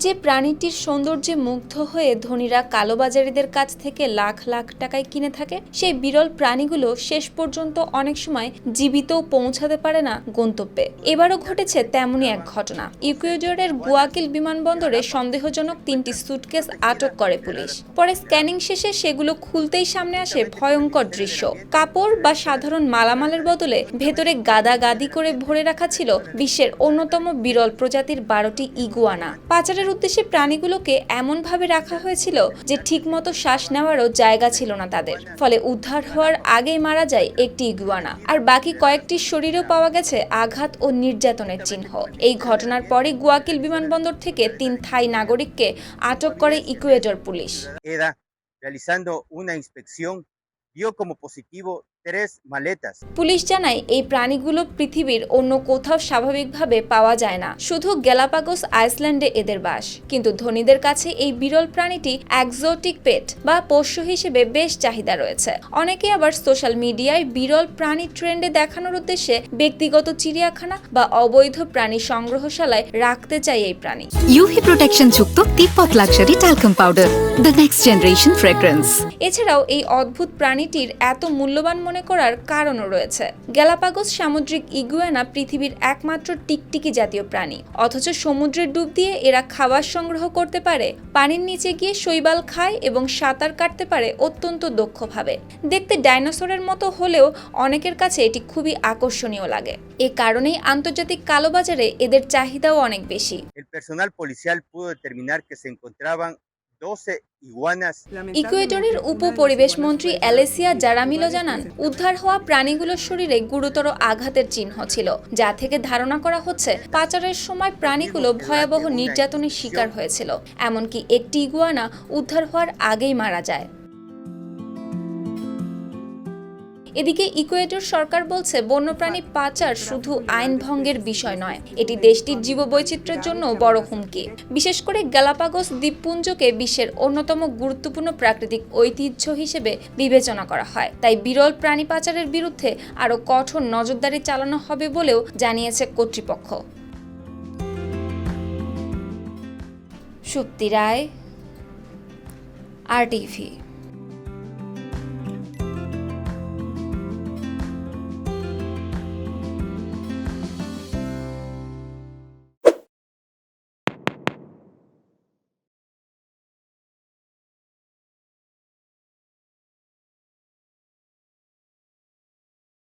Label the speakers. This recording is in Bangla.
Speaker 1: যে প্রাণীটির সৌন্দর্যে মুগ্ধ হয়ে ধনীরা কালোবাজারিদের কাছ থেকে লাখ লাখ টাকায় কিনে থাকে, সেই বিরল প্রাণীগুলো শেষ পর্যন্ত অনেক সময় জীবিতও পৌঁছাতে পারে না গন্তব্যে। এবারও ঘটেছে তেমনই এক ঘটনা। ইকুয়েডরের গুয়াকিল বিমানবন্দরে সন্দেহজনক 3টি সুটকেস আটক করে পুলিশ। পরে স্ক্যানিং শেষে সেগুলো খুলতেই সামনে আসে ভয়ঙ্কর দৃশ্য। কাপড় বা সাধারণ মালামালের বদলে ভেতরে গাদাগাদি করে ভরে রাখা ছিল বিশ্বের অন্যতম বিরল প্রজাতির 12টি ইগুয়ানা। পাচারের উদ্দেশ্যে প্রাণীগুলোকে এমনভাবে রাখা হয়েছিল যে ঠিকমতো শ্বাস নেওয়ারও জায়গা ছিল না তাদের। ফলে উদ্ধার হওয়ার আগেই মারা যায় একটি ইগুয়ানা, আর বাকি কয়েকটির শরীরেও পাওয়া গেছে আঘাত ও নির্যাতনের চিহ্ন। এই ঘটনার পরই গুয়াকিল বিমানবন্দর থেকে 3 থাই নাগরিককে আটক করে Ecuador police.
Speaker 2: Realizando una inspección, dio como positivo 3 maletas.
Speaker 1: Police জানায় এই প্রাণীগুলো পৃথিবীর অন্য কোথাও স্বাভাবিকভাবে পাওয়া যায় না, শুধু গ্যালাপাগোস আইসল্যান্ডে এদের বাস। কিন্তু ধনীদের কাছে এই বিরল প্রাণীটি এক্সোটিক পেট বা পোষ্য হিসেবে বেশ চাহিদা রয়েছে। অনেকে আবার সোশ্যাল মিডিয়ায় বিরল প্রাণী ট্রেন্ডে দেখানোর উদ্দেশ্যে ব্যক্তিগত চিড়িয়াখানা বা অবৈধ প্রাণী সংগ্রহশালায় রাখতে চায় এই প্রাণী।
Speaker 3: ইউভি প্রোটেকশন যুক্ত Tibet luxury talcum powder, the next generation fragrance.
Speaker 1: এছাড়াও এই অদ্ভুত প্রাণীটির এত মূল্যবান মনে করার কারণও রয়েছে। গ্যালাপাগোস সামুদ্রিক ইগুয়ানা পৃথিবীর একমাত্র টিকটিকি জাতীয় প্রাণী, অথচ সমুদ্রে ডুব দিয়ে এরা খাবার সংগ্রহ করতে পারে, পানির নিচে গিয়ে শৈবাল খায় এবং সাঁতার কাটতে পারে অত্যন্ত দক্ষভাবে। দেখতে ডাইনোসরের মতো হলেও অনেকের কাছে এটি খুবই আকর্ষণীয় লাগে। এ কারণেই আন্তর্জাতিক কালোবাজারে এদের চাহিদাও অনেক বেশি।
Speaker 2: El personal policial pudo determinar que se encontraban 12 iguanas.
Speaker 1: ইকুয়েডরের উপপরিবেশ মন্ত্রী অ্যালেসিয়া জারামিলো জানান, উদ্ধার হওয়া প্রাণীগুলোর শরীরে গুরুতর আঘাতের চিহ্ন ছিল, যা থেকে ধারণা করা হচ্ছে পাচারের সময় প্রাণীগুলো ভয়াবহ নির্যাতনের শিকার হয়েছিল। এমনকি একটি ইগুয়ানা উদ্ধার হওয়ার আগেই মারা যায়। এদিকে ইকুয়েডর সরকার বলছে, বন্যপ্রাণী পাচার শুধু আইন ভঙ্গের বিষয় নয়, এটি দেশটির জীববৈচিত্র্যের জন্য বড় হুমকি। বিশেষ করে গ্যালাপাগোস দ্বীপপুঞ্জকে বিশ্বের অন্যতম গুরুত্বপূর্ণ প্রাকৃতিক ঐতিহ্য হিসেবে বিবেচনা করা হয়। তাই বিরল প্রাণী পাচারের বিরুদ্ধে আরও কঠোর নজরদারি চালানো হবে বলেও জানিয়েছে কর্তৃপক্ষ। সুপ্তি রায়, RTV।